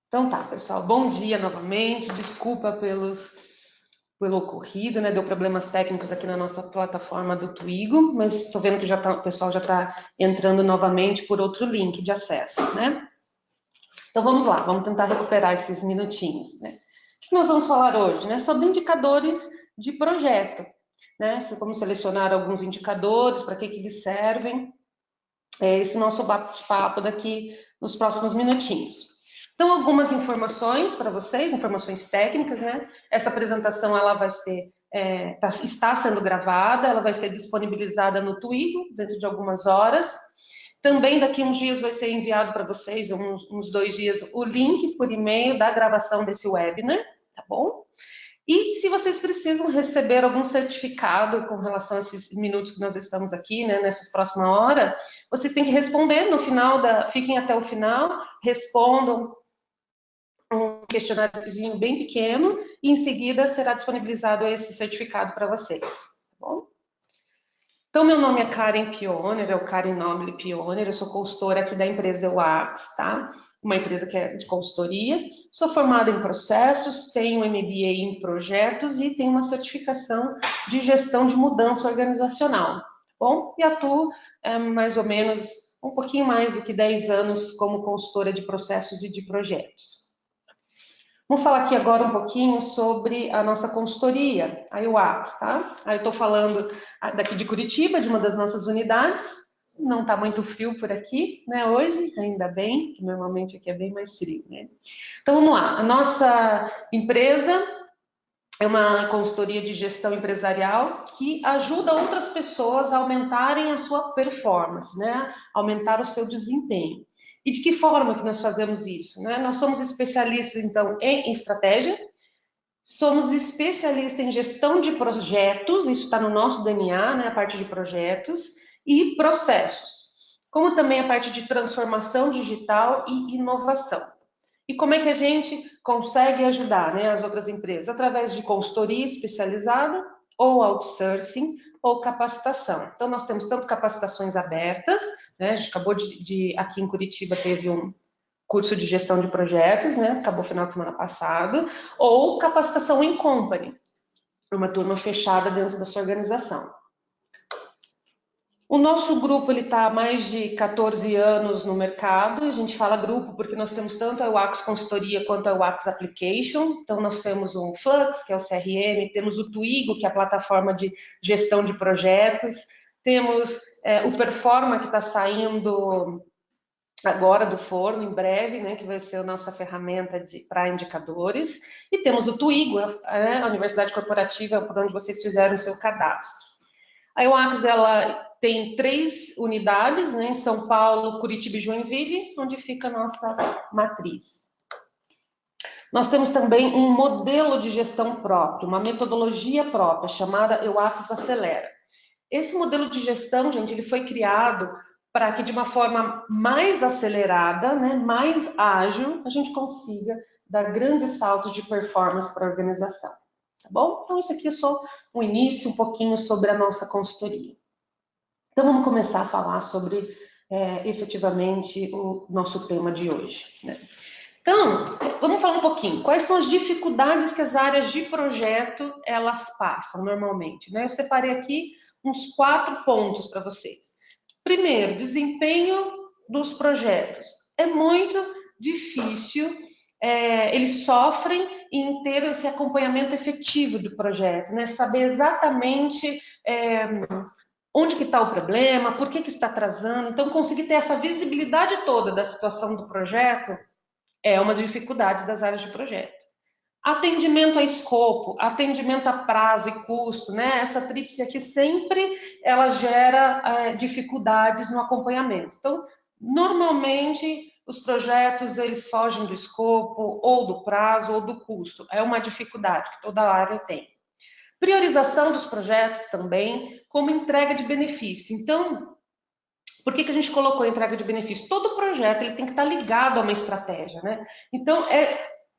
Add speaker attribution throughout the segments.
Speaker 1: Então tá, pessoal, bom dia novamente. Desculpa pelo ocorrido, né? Deu problemas técnicos aqui na nossa plataforma do Twigo, mas estou vendo que o pessoal já está entrando novamente por outro link de acesso, né? Então vamos lá, vamos tentar recuperar esses minutinhos, né? O que nós vamos falar hoje, né? Sobre indicadores de projeto, né? Como selecionar alguns indicadores, para que eles servem. É esse nosso bate-papo daqui nos próximos minutinhos. Então, algumas informações para vocês, informações técnicas, né? Essa apresentação ela vai ser, está sendo gravada, ela vai ser disponibilizada no Twigo dentro de algumas horas. Também daqui uns dias vai ser enviado para vocês, uns 2 dias, o link por e-mail da gravação desse webinar, tá bom? E se vocês precisam receber algum certificado com relação a esses minutos que nós estamos aqui, né, nessas próximas horas, vocês têm que responder no final fiquem até o final, respondam um questionáriozinho bem pequeno e em seguida será disponibilizado esse certificado para vocês, tá bom? Então, meu nome é Karen Pioner, é o Karen Noble Pioner, eu sou consultora aqui da empresa EUAX, tá? Uma empresa que é de consultoria. Sou formada em processos, tenho MBA em projetos e tenho uma certificação de gestão de mudança organizacional, tá bom? E atuo mais ou menos um pouquinho mais do que 10 anos como consultora de processos e de projetos. Vamos falar aqui agora um pouquinho sobre a nossa consultoria, a EUAX, tá? Aí eu estou falando daqui de Curitiba, de uma das nossas unidades. Não está muito frio por aqui, né, hoje, ainda bem, que normalmente aqui é bem mais frio, né? Então vamos lá, a nossa empresa é uma consultoria de gestão empresarial que ajuda outras pessoas a aumentarem a sua performance, né? Aumentar o seu desempenho. E de que forma que nós fazemos isso, né? Nós somos especialistas, então, em estratégia, somos especialistas em gestão de projetos, isso está no nosso DNA, né? A parte de projetos e processos, como também a parte de transformação digital e inovação. E como é que a gente consegue ajudar, né, as outras empresas? Através de consultoria especializada, ou outsourcing, ou capacitação. Então, nós temos tanto capacitações abertas, né, a gente acabou aqui em Curitiba teve um curso de gestão de projetos, né, acabou final de semana passado, ou capacitação em company, uma turma fechada dentro da sua organização. O nosso grupo está há mais de 14 anos no mercado. A gente fala grupo porque nós temos tanto a EUAX Consultoria quanto a EUAX Application. Então, nós temos o Flux, que é o CRM, temos o Twigo, que é a plataforma de gestão de projetos, temos o Performa, que está saindo agora do forno, em breve, né, que vai ser a nossa ferramenta para indicadores, e temos o Twigo, a Universidade Corporativa, por onde vocês fizeram o seu cadastro. A EUAX, ela tem 3 unidades, né, em São Paulo, Curitiba e Joinville, onde fica a nossa matriz. Nós temos também um modelo de gestão próprio, uma metodologia própria, chamada EUAX Acelera. Esse modelo de gestão, gente, ele foi criado para que de uma forma mais acelerada, né, mais ágil, a gente consiga dar grandes saltos de performance para a organização. Tá bom? Então, isso aqui é só um início, um pouquinho sobre a nossa consultoria. Então, vamos começar a falar sobre, efetivamente, o nosso tema de hoje, né? Então, vamos falar um pouquinho. Quais são as dificuldades que as áreas de projeto, elas passam normalmente, né? Eu separei aqui uns 4 pontos para vocês. Primeiro, desempenho dos projetos. É muito difícil, eles sofrem em ter esse acompanhamento efetivo do projeto, né? Saber exatamente onde que está o problema, por que está atrasando. Então, conseguir ter essa visibilidade toda da situação do projeto é uma das dificuldades das áreas de projeto. Atendimento a escopo, atendimento a prazo e custo, né? Essa tríplice aqui sempre ela gera dificuldades no acompanhamento. Então, normalmente os projetos eles fogem do escopo ou do prazo ou do custo. É uma dificuldade que toda área tem. Priorização dos projetos também, como entrega de benefício. Então, por que a gente colocou a entrega de benefício? Todo projeto ele tem que estar ligado a uma estratégia, né? Então,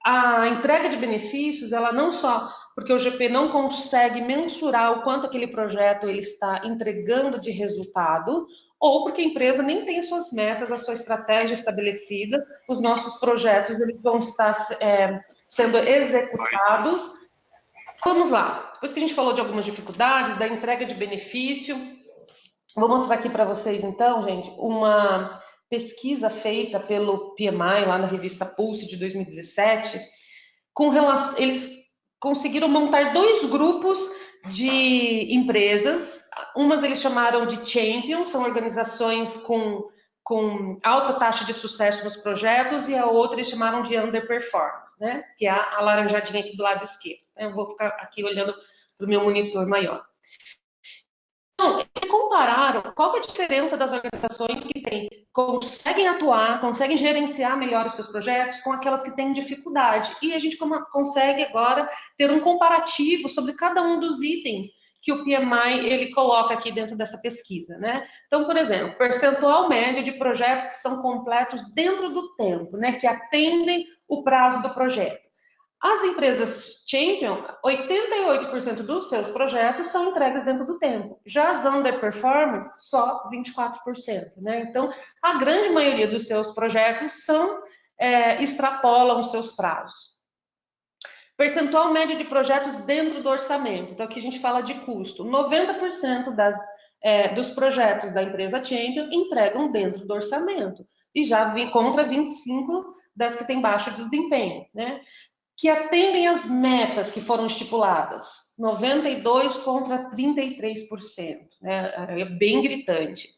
Speaker 1: a entrega de benefícios, ela não só porque o GP não consegue mensurar o quanto aquele projeto ele está entregando de resultado, ou porque a empresa nem tem as suas metas, a sua estratégia estabelecida, os nossos projetos eles vão estar sendo executados. Vamos lá, depois que a gente falou de algumas dificuldades, da entrega de benefício, vou mostrar aqui para vocês então, gente, uma pesquisa feita pelo PMI, lá na revista Pulse de 2017, eles conseguiram montar dois grupos de empresas. Umas eles chamaram de Champion, são organizações com alta taxa de sucesso nos projetos, e a outra eles chamaram de Underperformance, né? Que é a laranjadinha aqui do lado esquerdo. Eu vou ficar aqui olhando para o meu monitor maior. Então, eles compararam qual é a diferença das organizações que conseguem atuar, conseguem gerenciar melhor os seus projetos com aquelas que têm dificuldade. E a gente consegue agora ter um comparativo sobre cada um dos itens que o PMI ele coloca aqui dentro dessa pesquisa, né? Então, por exemplo, percentual médio de projetos que são completos dentro do tempo, né? Que atendem o prazo do projeto. As empresas Champion, 88% dos seus projetos são entregues dentro do tempo. Já as underperformance, só 24%. Né? Então, a grande maioria dos seus projetos extrapolam os seus prazos. Percentual médio de projetos dentro do orçamento. Então, aqui a gente fala de custo. 90% dos projetos da empresa Champion entregam dentro do orçamento. E já vi contra 25% das que têm baixo desempenho. Né? Que atendem às metas que foram estipuladas, 92 contra 33%, né? É bem gritante.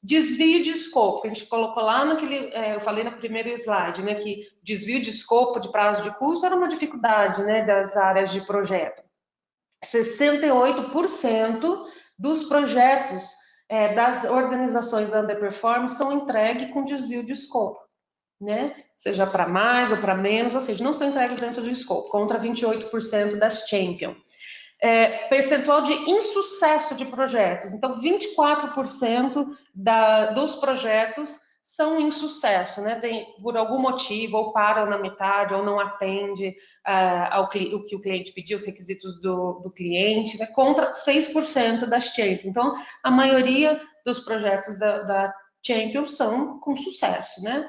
Speaker 1: Desvio de escopo, que a gente colocou lá naquele, eu falei no primeiro slide, né, que desvio de escopo de prazo de custo era uma dificuldade, né, das áreas de projeto. 68% dos projetos das organizações underperform são entregues com desvio de escopo. Né? Seja para mais ou para menos, ou seja, não são entregues dentro do escopo, contra 28% das Champion. Percentual de insucesso de projetos, então 24% dos projetos são insucesso, né? Por algum motivo, ou param na metade, ou não atende o que o cliente pediu, os requisitos do cliente, né? Contra 6% das Champion. Então, a maioria dos projetos da Champion são com sucesso, né?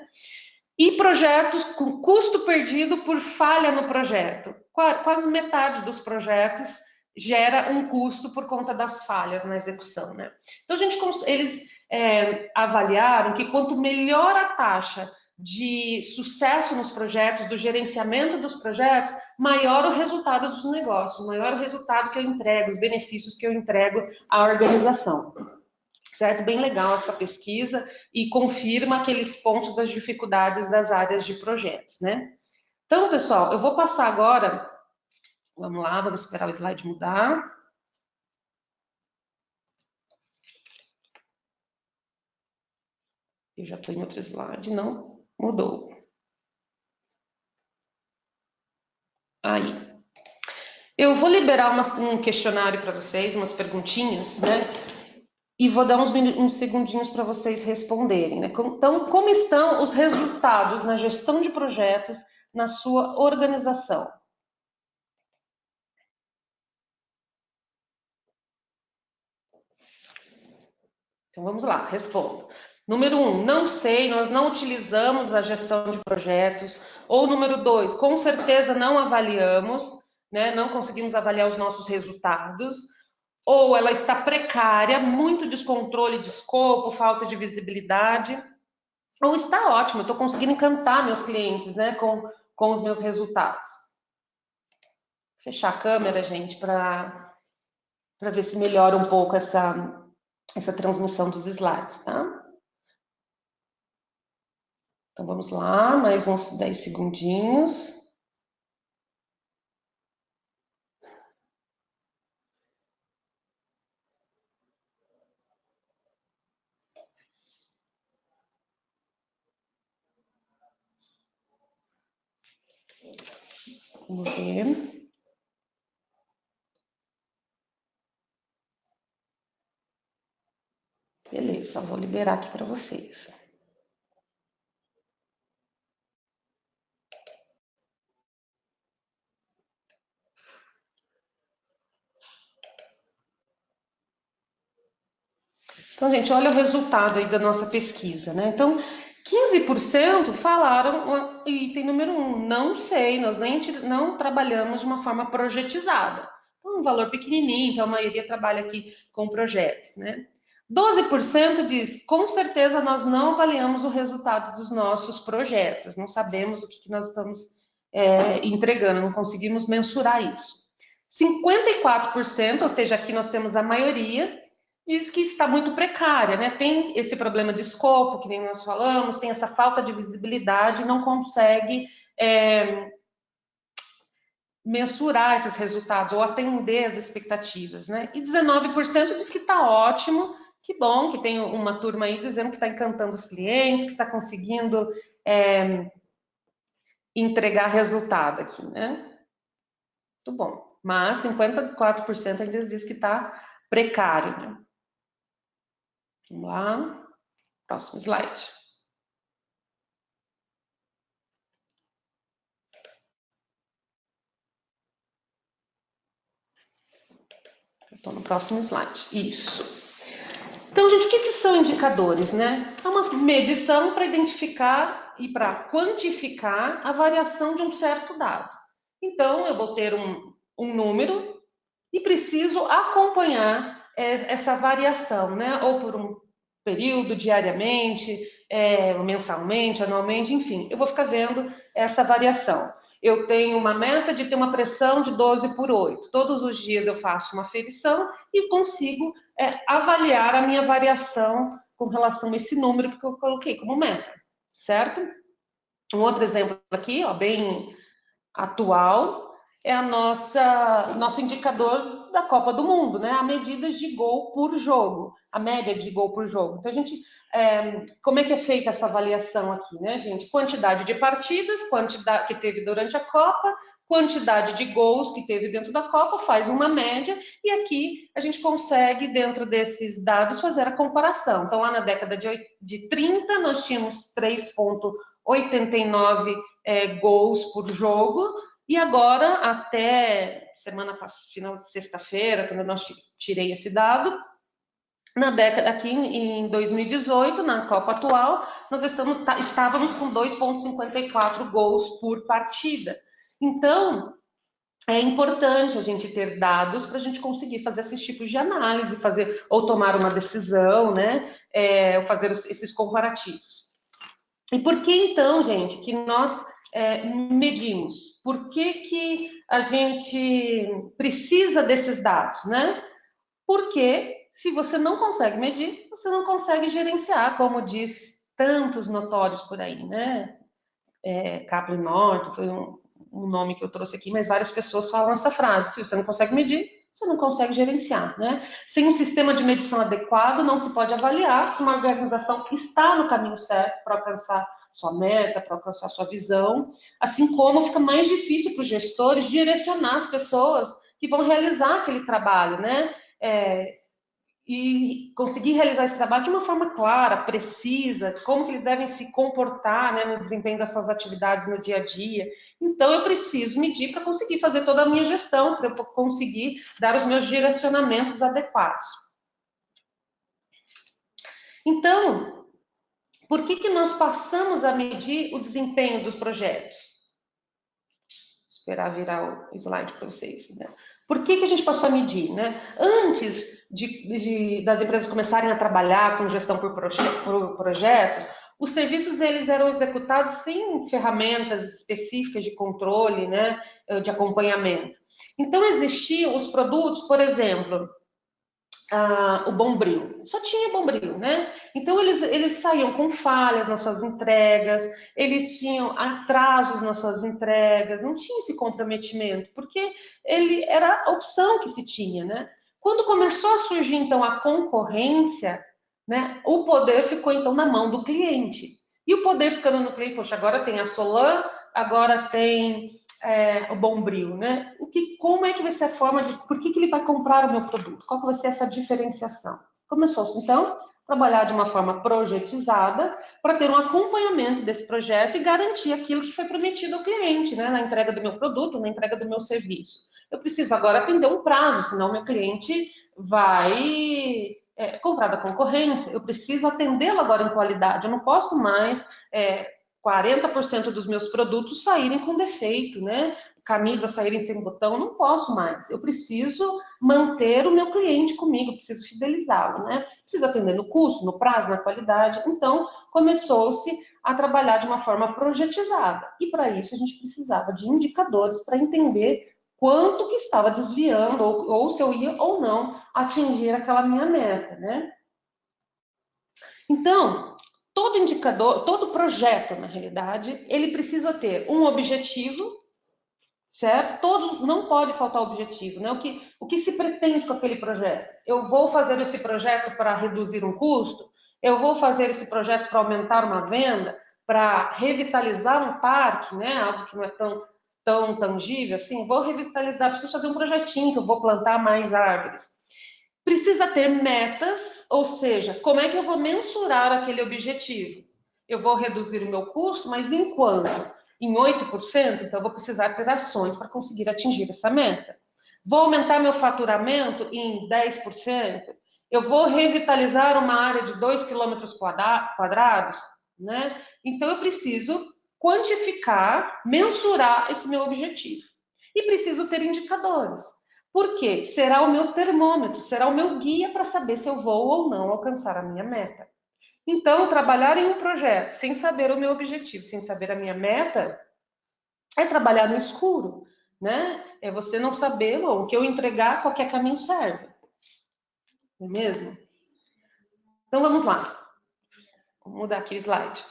Speaker 1: E projetos com custo perdido por falha no projeto. Quase metade dos projetos gera um custo por conta das falhas na execução, né? Então, eles avaliaram que quanto melhor a taxa de sucesso nos projetos, do gerenciamento dos projetos, maior o resultado dos negócios, maior o resultado que eu entrego, os benefícios que eu entrego à organização. Certo? Bem legal essa pesquisa e confirma aqueles pontos das dificuldades das áreas de projetos, né? Então, pessoal, eu vou passar agora, vamos lá, vamos esperar o slide mudar. Eu já estou em outro slide, não mudou. Aí. Eu vou liberar um questionário para vocês, umas perguntinhas, né? E vou dar uns segundinhos para vocês responderem. Né? Então, como estão os resultados na gestão de projetos na sua organização? Então, vamos lá, respondo. Número 1, não sei, nós não utilizamos a gestão de projetos. Ou número 2, com certeza não avaliamos, né? Não conseguimos avaliar os nossos resultados. Ou ela está precária, muito descontrole de escopo, falta de visibilidade. Ou está ótimo, eu estou conseguindo encantar meus clientes, né, com os meus resultados. Vou fechar a câmera, gente, para ver se melhora um pouco essa transmissão dos slides, tá? Então vamos lá, mais uns 10 segundinhos. Vamos ver. Beleza, vou liberar aqui para vocês. Então, gente, olha o resultado aí da nossa pesquisa, né? Então, 15% falaram o item número 1, não sei, nós nem não trabalhamos de uma forma projetizada. Então, um valor pequenininho, então a maioria trabalha aqui com projetos, né? 12% diz, com certeza nós não avaliamos o resultado dos nossos projetos, não sabemos o que nós estamos entregando, não conseguimos mensurar isso. 54%, ou seja, aqui nós temos a maioria, diz que está muito precária, né? Tem esse problema de escopo, que nem nós falamos, tem essa falta de visibilidade, não consegue mensurar esses resultados ou atender as expectativas, né? E 19% diz que está ótimo, que bom, que tem uma turma aí dizendo que está encantando os clientes, que está conseguindo entregar resultado aqui, né? Muito bom. Mas 54% ainda diz que está precário, né? Vamos lá, próximo slide. Estou no próximo slide. Isso. Então, gente, o que são indicadores, né? É uma medição para identificar e para quantificar a variação de um certo dado. Então, eu vou ter um número e preciso acompanhar essa variação, né? Ou por um período, diariamente, mensalmente, anualmente, enfim. Eu vou ficar vendo essa variação. Eu tenho uma meta de ter uma pressão de 12/8. Todos os dias eu faço uma aferição e consigo avaliar a minha variação com relação a esse número que eu coloquei como meta, certo? Um outro exemplo aqui, ó, bem atual, é a nosso indicador da Copa do Mundo, né? A medidas de gol por jogo, a média de gol por jogo. Então, a gente, como é que é feita essa avaliação aqui, né, gente? Quantidade de partidas, quantidade que teve durante a Copa, quantidade de gols que teve dentro da Copa, faz uma média, e aqui a gente consegue, dentro desses dados, fazer a comparação. Então, lá na década de 30, nós tínhamos 3,89 gols por jogo, e agora, até semana passada, final de sexta-feira, quando nós tirei esse dado, na década aqui em 2018, na Copa atual, nós estávamos com 2,54 gols por partida. Então, é importante a gente ter dados para a gente conseguir fazer esses tipos de análise, fazer ou tomar uma decisão, né? Ou fazer esses comparativos. E por que então, gente, que nós medimos? Por que a gente precisa desses dados, né? Porque se você não consegue medir, você não consegue gerenciar, como diz tantos notórios por aí, né? Kaplan Norton foi um nome que eu trouxe aqui, mas várias pessoas falam essa frase: se você não consegue medir, você não consegue gerenciar, né? Sem um sistema de medição adequado, não se pode avaliar se uma organização está no caminho certo para alcançar sua meta, para alcançar sua visão, assim como fica mais difícil para os gestores direcionar as pessoas que vão realizar aquele trabalho, né? E conseguir realizar esse trabalho de uma forma clara, precisa, como que eles devem se comportar, né, no desempenho das suas atividades no dia a dia. Então, eu preciso medir para conseguir fazer toda a minha gestão, para eu conseguir dar os meus direcionamentos adequados. Então, por que nós passamos a medir o desempenho dos projetos? Esperar virar o slide para vocês, né? Por que a gente passou a medir, né? Antes das empresas começarem a trabalhar com gestão por projetos, os serviços eles eram executados sem ferramentas específicas de controle, né, de acompanhamento. Então existiam os produtos, por exemplo, o Bombril. Só tinha Bombril, né? Então eles saíam com falhas nas suas entregas, eles tinham atrasos nas suas entregas, não tinha esse comprometimento, porque ele era a opção que se tinha, né? Quando começou a surgir então a concorrência, né, o poder ficou então na mão do cliente. E o poder ficando no cliente, poxa, agora tem a Solan, agora tem o Bombril, né? Como é que vai ser a forma de, por que ele vai comprar o meu produto? Qual que vai ser essa diferenciação? Começou-se então a trabalhar de uma forma projetizada para ter um acompanhamento desse projeto e garantir aquilo que foi prometido ao cliente, né? Na entrega do meu produto, na entrega do meu serviço. Eu preciso agora atender um prazo, senão meu cliente vai comprar da concorrência, eu preciso atendê-lo agora em qualidade, eu não posso mais 40% dos meus produtos saírem com defeito, né? Camisas saírem sem botão, não posso mais. Eu preciso manter o meu cliente comigo, preciso fidelizá-lo, né? Preciso atender no custo, no prazo, na qualidade. Então, começou-se a trabalhar de uma forma projetizada. E para isso a gente precisava de indicadores para entender quanto que estava desviando, ou se eu ia ou não atingir aquela minha meta, né? Então, todo indicador, todo projeto, na realidade, ele precisa ter um objetivo, certo? Todos, não pode faltar objetivo, né? O que se pretende com aquele projeto? Eu vou fazer esse projeto para reduzir um custo? Eu vou fazer esse projeto para aumentar uma venda? Para revitalizar um parque, né? Algo que não é tão tangível assim? Vou revitalizar, preciso fazer um projetinho que eu vou plantar mais árvores. Precisa ter metas, ou seja, como é que eu vou mensurar aquele objetivo? Eu vou reduzir o meu custo, mas em quanto? Em 8%? Então eu vou precisar ter ações para conseguir atingir essa meta. Vou aumentar meu faturamento em 10%? Eu vou revitalizar uma área de 2 quilômetros quadrados? Né? Então eu preciso quantificar, mensurar esse meu objetivo. E preciso ter indicadores. Por quê? Será o meu termômetro, será o meu guia para saber se eu vou ou não alcançar a minha meta. Então, trabalhar em um projeto sem saber o meu objetivo, sem saber a minha meta, é trabalhar no escuro, né? É você não saber, bom, o que eu entregar, qualquer caminho serve. Não é mesmo? Então, vamos lá. Vou mudar aqui o slide.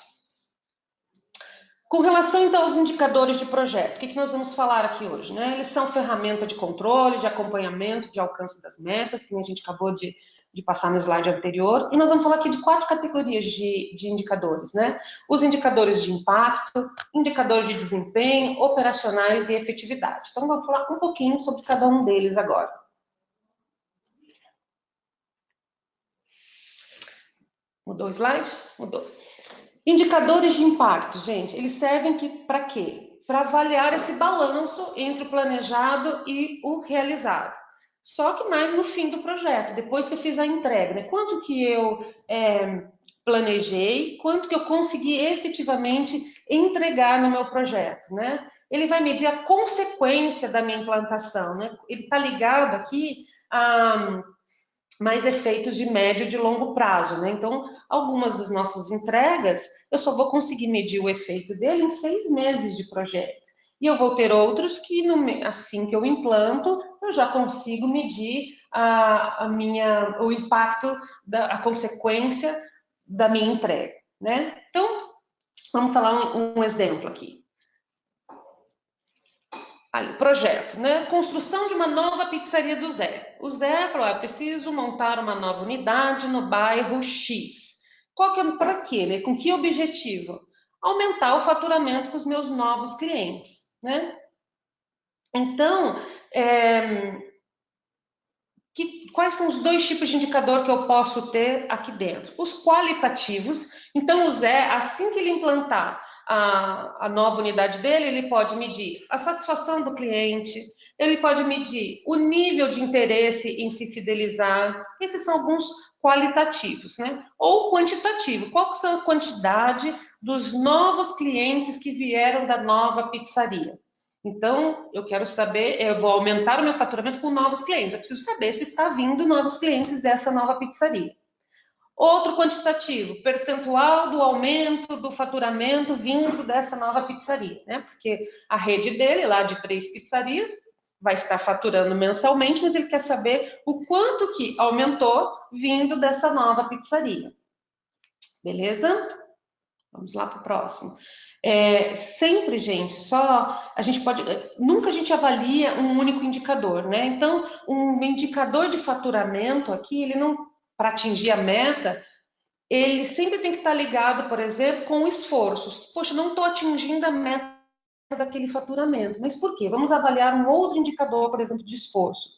Speaker 1: Com relação, então, aos indicadores de projeto, o que nós vamos falar aqui hoje? Né? Eles são ferramenta de controle, de acompanhamento, de alcance das metas, que a gente acabou de passar no slide anterior, e nós vamos falar aqui de 4 categorias de indicadores, né? Os indicadores de impacto, indicadores de desempenho, operacionais e efetividade. Então, vamos falar um pouquinho sobre cada um deles agora. Mudou o slide? Mudou. Indicadores de impacto, gente, eles servem para quê? Para avaliar esse balanço entre o planejado e o realizado. Só que mais no fim do projeto, depois que eu fiz a entrega, né? Quanto que eu planejei, quanto que eu consegui efetivamente entregar no meu projeto, né? Ele vai medir a consequência da minha implantação, né? Ele está ligado aqui a mais efeitos de médio e de longo prazo, né? Então, algumas das nossas entregas, eu só vou conseguir medir o efeito dele em 6 meses de projeto. E eu vou ter outros que, assim que eu implanto, eu já consigo medir o impacto, a consequência da minha entrega, né? Então, vamos falar um exemplo aqui. Aí, projeto, né? Construção de uma nova pizzaria do Zé. O Zé falou: eu preciso montar uma nova unidade no bairro X. Para quê, né? Com que objetivo? Aumentar o faturamento com os meus novos clientes, né? Então, quais são os 2 tipos de indicador que eu posso ter aqui dentro? Os qualitativos. Então, o Zé, assim que ele implantar a nova unidade dele, ele pode medir a satisfação do cliente, ele pode medir o nível de interesse em se fidelizar. Esses são alguns qualitativos, né? Ou quantitativo. Qual que são a quantidade dos novos clientes que vieram da nova pizzaria? Então, eu quero saber, eu vou aumentar o meu faturamento com novos clientes. Eu preciso saber se está vindo novos clientes dessa nova pizzaria. Outro quantitativo, percentual do aumento do faturamento vindo dessa nova pizzaria, né? Porque a rede dele, lá de 3 pizzarias, vai estar faturando mensalmente, mas ele quer saber o quanto que aumentou vindo dessa nova pizzaria. Beleza? Vamos lá para o próximo. Sempre, gente, nunca a gente avalia um único indicador, né? Então, um indicador de faturamento aqui, ele não, para atingir a meta, ele sempre tem que estar ligado, por exemplo, com esforços. Poxa, não estou atingindo a meta daquele faturamento, mas por quê? Vamos avaliar um outro indicador, por exemplo, de esforço.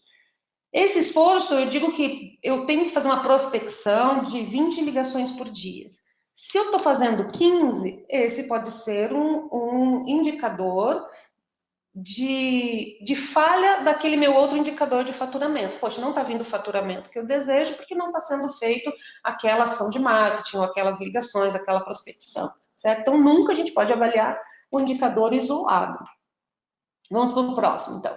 Speaker 1: Esse esforço, eu digo que eu tenho que fazer uma prospecção de 20 ligações por dia. Se eu estou fazendo 15, esse pode ser um indicador de falha daquele meu outro indicador de faturamento. Poxa, não está vindo o faturamento que eu desejo porque não está sendo feito aquela ação de marketing, ou aquelas ligações, aquela prospecção, certo? Então, nunca a gente pode avaliar o indicador isolado. Vamos para o próximo, então.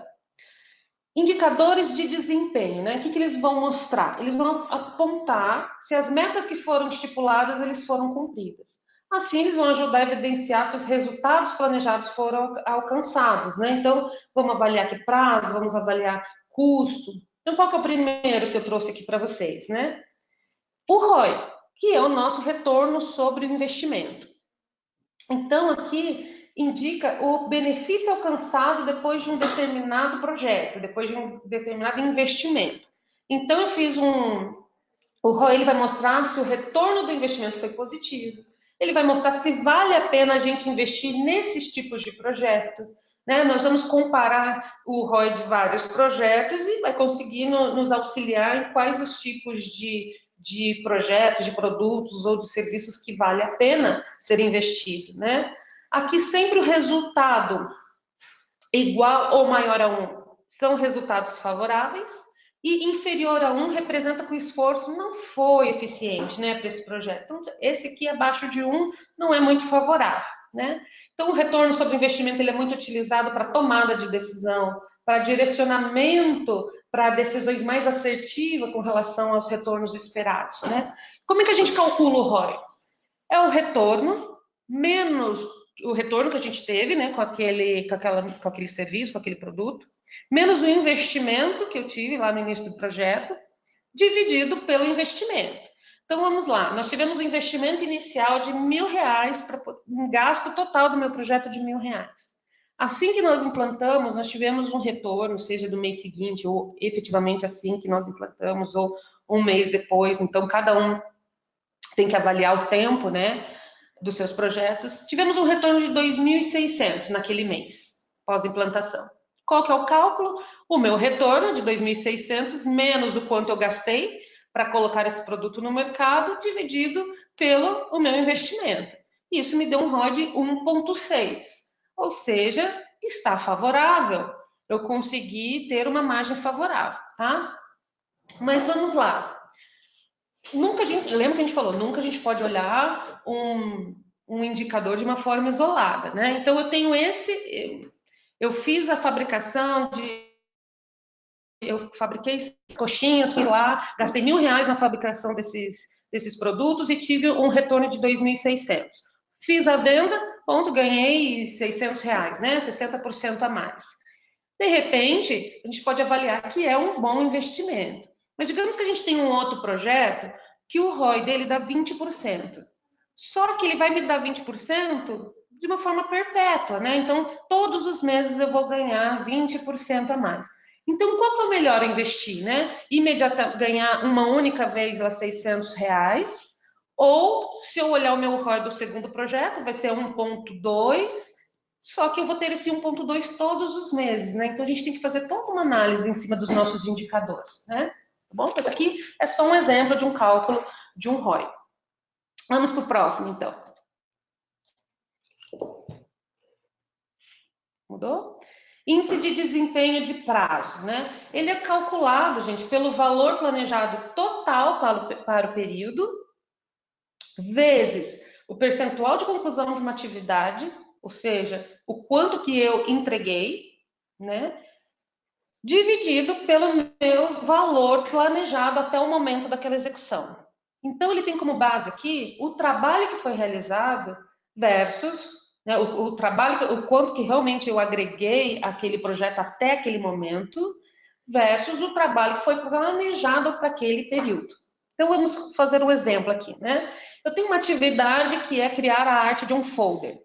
Speaker 1: Indicadores de desempenho, né? O que eles vão mostrar? Eles vão apontar se as metas que foram estipuladas, eles foram cumpridas. Assim, eles vão ajudar a evidenciar se os resultados planejados foram alcançados, né? Então, vamos avaliar que prazo, vamos avaliar custo. Então, qual que é o primeiro que eu trouxe aqui para vocês, né? O ROI, que é o nosso retorno sobre o investimento. Então, aqui indica o benefício alcançado depois de um determinado projeto, depois de um determinado investimento. Então, eu fiz o ROI, ele vai mostrar se o retorno do investimento foi positivo. Ele vai mostrar se vale a pena a gente investir nesses tipos de projeto. Né? Nós vamos comparar o ROI de vários projetos e vai conseguir nos auxiliar em quais os tipos de projetos, de produtos ou de serviços que vale a pena ser investido. Né? Aqui sempre o resultado igual ou maior a 1 são resultados favoráveis, e inferior a 1 representa que o esforço não foi eficiente, né, para esse projeto. Então, esse aqui abaixo de 1 não é muito favorável, né? Então, o retorno sobre investimento ele é muito utilizado para tomada de decisão, para direcionamento, para decisões mais assertivas com relação aos retornos esperados, né? Como é que a gente calcula o ROI? É o retorno menos o retorno que a gente teve, né, com aquele serviço, com aquele produto, menos o investimento que eu tive lá no início do projeto, dividido pelo investimento. Então, vamos lá. Nós tivemos um investimento inicial de R$1.000, um gasto total do meu projeto de R$1.000. Assim que nós implantamos, nós tivemos um retorno, seja do mês seguinte, ou efetivamente assim que nós implantamos, ou um mês depois. Então, cada um tem que avaliar o tempo, né, dos seus projetos. Tivemos um retorno de 2.600 naquele mês, pós-implantação. Qual que é o cálculo? O meu retorno de 2.600 menos o quanto eu gastei para colocar esse produto no mercado, dividido pelo o meu investimento. Isso me deu um ROI de 1,6, ou seja, está favorável. Eu consegui ter uma margem favorável, tá? Mas vamos lá. Lembra que a gente falou, nunca a gente pode olhar um indicador de uma forma isolada, né? Então, eu tenho eu fiz a fabricação eu fabriquei coxinhas, fui lá, gastei R$1.000 na fabricação desses produtos e tive um retorno de 2.600. Fiz a venda, ponto, ganhei R$600, né? 60% a mais. De repente, a gente pode avaliar que é um bom investimento. Mas digamos que a gente tem um outro projeto que o ROI dele dá 20%. Só que ele vai me dar 20% de uma forma perpétua, né? Então, todos os meses eu vou ganhar 20% a mais. Então, qual que é o melhor investir, né? Ganhar uma única vez lá R$600, ou se eu olhar o meu ROI do segundo projeto, vai ser 1,2, só que eu vou ter esse 1,2 todos os meses, né? Então, a gente tem que fazer toda uma análise em cima dos nossos indicadores, né? Tá bom? Mas aqui é só um exemplo de um cálculo de um ROI. Vamos para o próximo, então. Mudou? Índice de desempenho de prazo, né? Ele é calculado, gente, pelo valor planejado total para o período, vezes o percentual de conclusão de uma atividade, ou seja, o quanto que eu entreguei, né? Dividido pelo meu valor planejado até o momento daquela execução. Então, ele tem como base aqui o trabalho que foi realizado versus, né, o trabalho, o quanto que realmente eu agreguei aquele projeto até aquele momento, versus o trabalho que foi planejado para aquele período. Então, vamos fazer um exemplo aqui, né? Eu tenho uma atividade que é criar a arte de um folder.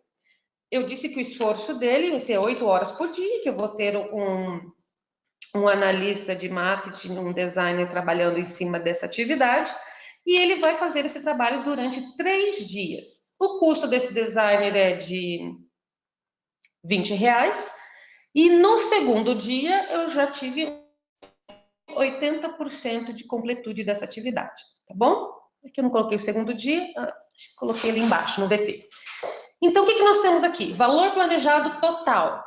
Speaker 1: Eu disse que o esforço dele vai ser 8 horas por dia, que eu vou ter um analista de marketing, um designer trabalhando em cima dessa atividade, e ele vai fazer esse trabalho durante 3 dias. O custo desse designer é de R$20, e no segundo dia eu já tive 80% de completude dessa atividade, tá bom? Aqui eu não coloquei o segundo dia, coloquei ali embaixo no VP. Então, o que nós temos aqui? Valor planejado total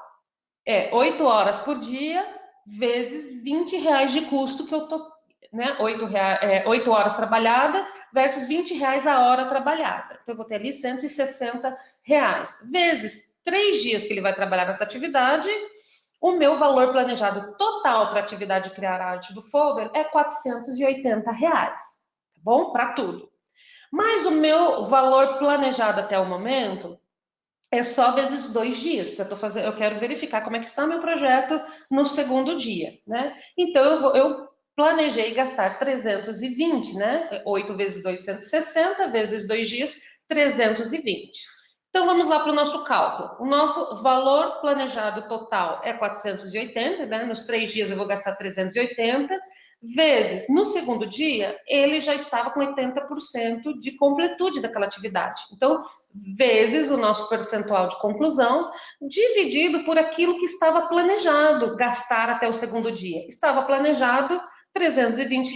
Speaker 1: É 8 horas por dia vezes R$ 20 de custo que eu tô, né? 8 horas trabalhada versus R$ 20 a hora trabalhada. Então eu vou ter ali R$ 160 vezes 3 dias que ele vai trabalhar nessa atividade. O meu valor planejado total para a atividade de criar arte do folder é R$ 480, tá bom? Para tudo. Mas o meu valor planejado até o momento é só vezes 2 dias, porque eu quero verificar como é que está meu projeto no segundo dia, né? Então eu planejei gastar 320, né? 8 vezes 2, 160, vezes 2 dias, 320. Então vamos lá para o nosso cálculo. O nosso valor planejado total é 480, né? Nos 3 dias eu vou gastar 380, vezes no segundo dia ele já estava com 80% de completude daquela atividade. Então, vezes o nosso percentual de conclusão, dividido por aquilo que estava planejado gastar até o segundo dia. Estava planejado R$ 320.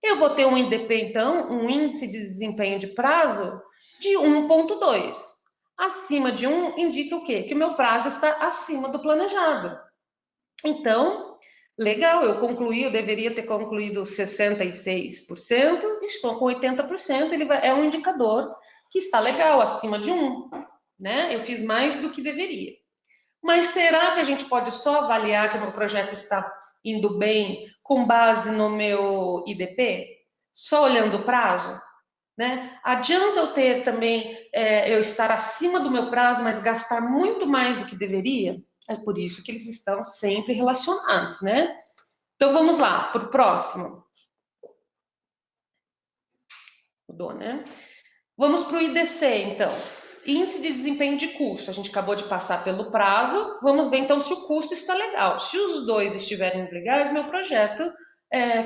Speaker 1: Eu vou ter um IDP, então, um índice de desempenho de prazo de 1,2. Acima de 1 indica o quê? Que o meu prazo está acima do planejado. Então, legal, eu deveria ter concluído 66%, estou com 80%, é um indicador que está legal, acima de 1, né? Eu fiz mais do que deveria. Mas será que a gente pode só avaliar que o meu projeto está indo bem com base no meu IDP? Só olhando o prazo? Né? Adianta eu ter também, eu estar acima do meu prazo, mas gastar muito mais do que deveria? É por isso que eles estão sempre relacionados, né? Então vamos lá, para o próximo. Mudou, né? Vamos para o IDC, então. Índice de desempenho de custo. A gente acabou de passar pelo prazo. Vamos ver, então, se o custo está legal. Se os dois estiverem legais, meu projeto,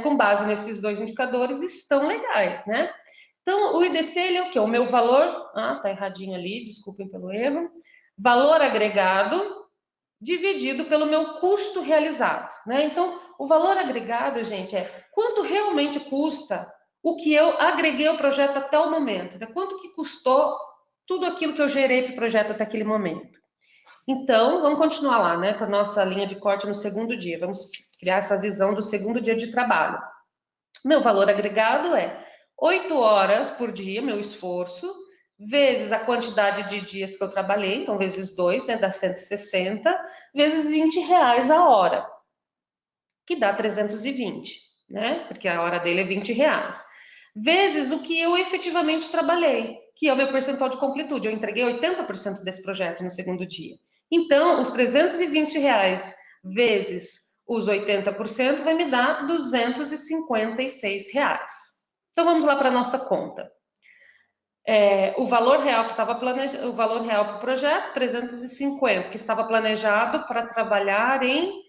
Speaker 1: com base nesses dois indicadores, estão legais, né? Então, o IDC, ele é o quê? O meu valor... Ah, tá erradinho ali, desculpem pelo erro. Valor agregado dividido pelo meu custo realizado, né? Então, o valor agregado, gente, é quanto realmente custa o que eu agreguei ao projeto até o momento, né? Quanto que custou tudo aquilo que eu gerei para o projeto até aquele momento. Então, vamos continuar lá, né, com a nossa linha de corte no segundo dia. Vamos criar essa visão do segundo dia de trabalho. Meu valor agregado é 8 horas por dia, meu esforço, vezes a quantidade de dias que eu trabalhei, então vezes 2, né, dá 160, vezes R$ 20 a hora, que dá 320, né, porque a hora dele é R$ 20, vezes o que eu efetivamente trabalhei, que é o meu percentual de completude. Eu entreguei 80% desse projeto no segundo dia. Então, os R$ 320 vezes os 80% vai me dar R$ 256. Então, vamos lá para a nossa conta. O valor real que estava planejado, o valor real para o projeto, 350, que estava planejado para trabalhar em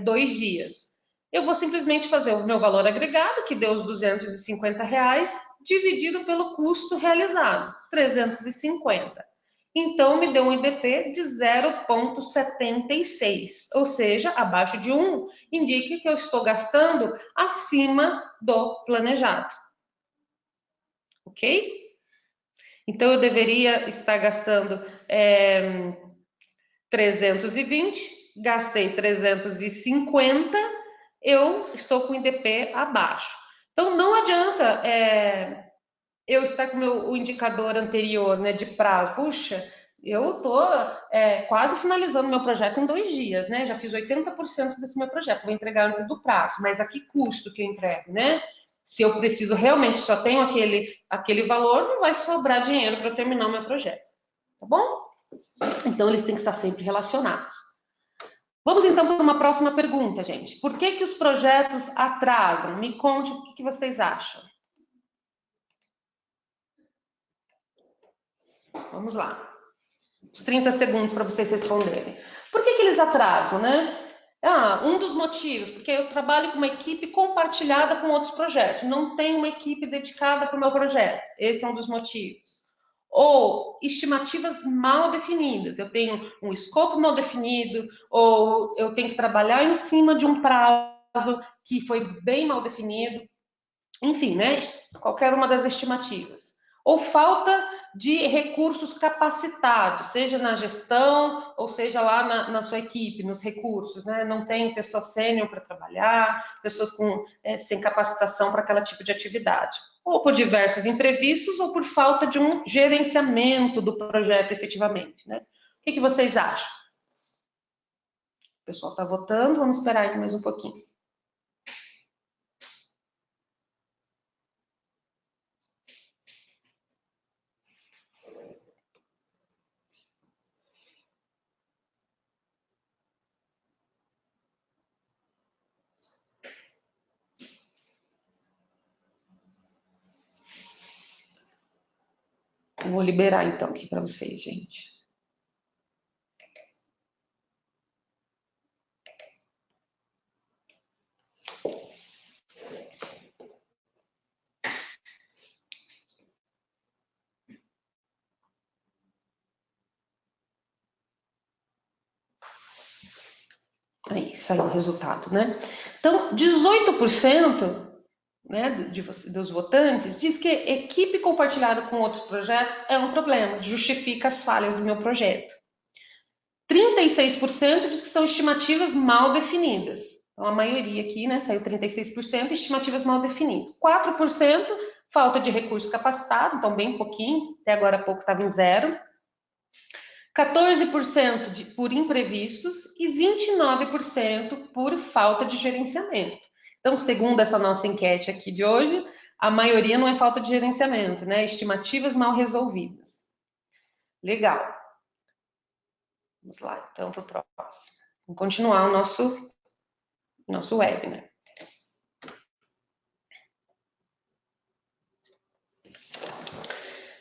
Speaker 1: 2 dias. Eu vou simplesmente fazer o meu valor agregado, que deu os R$ 250, dividido pelo custo realizado, 350. Então, me deu um IDP de 0,76, ou seja, abaixo de 1, indica que eu estou gastando acima do planejado. Ok? Então, eu deveria estar gastando 320, gastei 350, eu estou com o IDP abaixo. Então, não adianta eu estar com o indicador anterior, né, de prazo. Puxa, eu estou quase finalizando meu projeto em 2 dias, né? Já fiz 80% desse meu projeto, vou entregar antes do prazo. Mas a que custo que eu entrego, né? Se eu preciso realmente, só tenho aquele valor, não vai sobrar dinheiro para eu terminar o meu projeto. Tá bom? Então, eles têm que estar sempre relacionados. Vamos então para uma próxima pergunta, gente. Por que os projetos atrasam? Me conte o que vocês acham. Vamos lá. Uns 30 segundos para vocês responderem. Por que eles atrasam, né? Um dos motivos, porque eu trabalho com uma equipe compartilhada com outros projetos. Não tem uma equipe dedicada para o meu projeto. Esse é um dos motivos. Ou estimativas mal definidas. Eu tenho um escopo mal definido, ou eu tenho que trabalhar em cima de um prazo que foi bem mal definido. Enfim, né? Qualquer uma das estimativas. Ou falta de recursos capacitados, seja na gestão ou seja lá na sua equipe, nos recursos, né? Não tem pessoa sênior para trabalhar, pessoas sem capacitação para aquele tipo de atividade. Ou por diversos imprevistos ou por falta de um gerenciamento do projeto efetivamente, né? O que vocês acham? O pessoal está votando, vamos esperar aí mais um pouquinho. Vou liberar então aqui para vocês, gente. Aí, saiu o resultado, né? Então, 18%, né, dos votantes diz que equipe compartilhada com outros projetos é um problema, justifica as falhas do meu projeto. 36% diz que são estimativas mal definidas. Então, a maioria aqui, né, saiu 36%, estimativas mal definidas. 4%, falta de recurso capacitado, então bem pouquinho, até agora há pouco estava em zero. 14% por imprevistos e 29% por falta de gerenciamento. Então, segundo essa nossa enquete aqui de hoje, a maioria não é falta de gerenciamento, né? Estimativas mal resolvidas. Legal. Vamos lá, então, para o próximo. Vamos continuar o nosso webinar.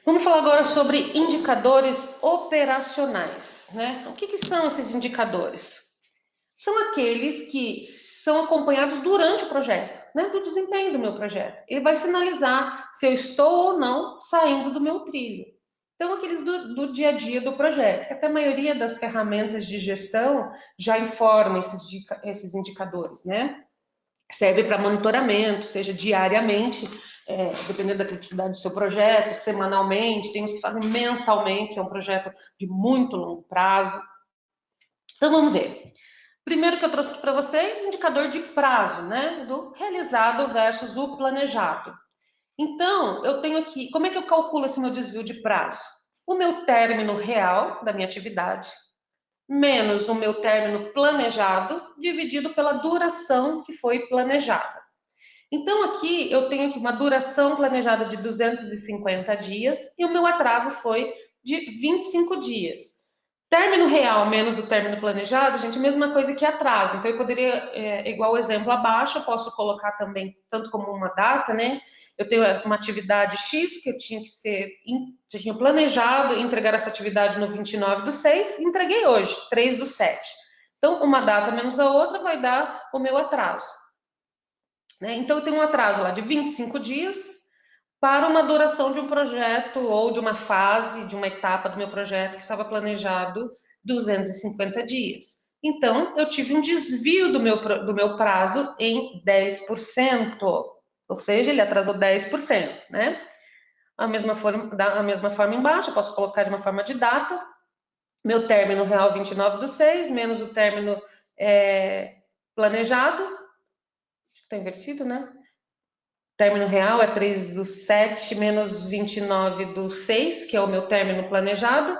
Speaker 1: Vamos falar agora sobre indicadores operacionais, né? O que são esses indicadores? São aqueles que são acompanhados durante o projeto, né, do desempenho do meu projeto. Ele vai sinalizar se eu estou ou não saindo do meu trilho. Então, aqueles do dia a dia do projeto, que até a maioria das ferramentas de gestão já informa esses indicadores, né? Serve para monitoramento, seja diariamente, dependendo da criticidade do seu projeto, semanalmente, tem uns que fazem mensalmente, é um projeto de muito longo prazo. Então, vamos ver. Primeiro que eu trouxe aqui para vocês, indicador de prazo, né? Do realizado versus o planejado. Então, eu tenho aqui, como é que eu calculo esse meu desvio de prazo? O meu término real da minha atividade, menos o meu término planejado, dividido pela duração que foi planejada. Então, aqui eu tenho aqui uma duração planejada de 250 dias e o meu atraso foi de 25 dias. Término real menos o término planejado, gente, mesma coisa que atraso. Então, eu poderia, igual o exemplo abaixo, eu posso colocar também, tanto como uma data, né? Eu tenho uma atividade X que eu tinha planejado entregar essa atividade no 29/6, e entreguei hoje, 3/7. Então, uma data menos a outra vai dar o meu atraso. Né? Então, eu tenho um atraso lá de 25 dias para uma duração de um projeto ou de uma fase, de uma etapa do meu projeto que estava planejado 250 dias. Então, eu tive um desvio do meu prazo em 10%, ou seja, ele atrasou 10%, né? Da mesma forma embaixo, eu posso colocar de uma forma de data, meu término real 29/6, menos o término planejado, está invertido, né? Término real é 3/7 menos 29/6, que é o meu término planejado,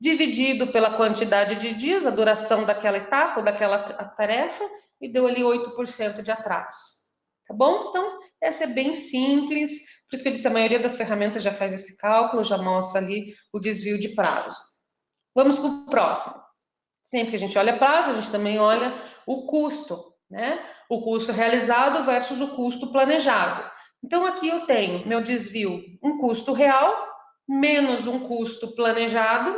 Speaker 1: dividido pela quantidade de dias, a duração daquela etapa, ou daquela tarefa, e deu ali 8% de atraso. Tá bom? Então, essa é bem simples, por isso que eu disse, a maioria das ferramentas já faz esse cálculo, já mostra ali o desvio de prazo. Vamos para o próximo. Sempre que a gente olha prazo, a gente também olha o custo, né? O custo realizado versus o custo planejado. Então, aqui eu tenho meu desvio, um custo real, menos um custo planejado,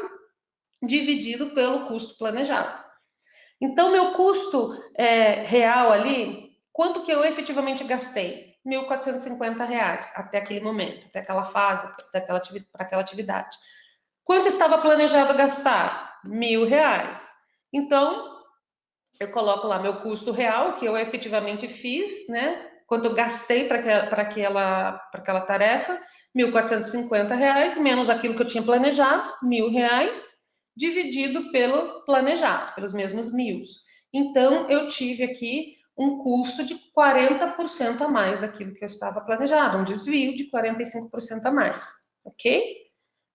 Speaker 1: dividido pelo custo planejado. Então, meu custo real ali, quanto que eu efetivamente gastei? R$ 1.450 até aquele momento, até aquela fase, para aquela atividade. Quanto estava planejado gastar? R$ 1.000. Então, eu coloco lá meu custo real, que eu efetivamente fiz, né? Quanto eu gastei para aquela tarefa, R$ 1.450 menos aquilo que eu tinha planejado, R$ 1.000, dividido pelo planejado, pelos mesmos 1.000. Então, eu tive aqui um custo de 40% a mais daquilo que eu estava planejado, um desvio de 45% a mais, ok?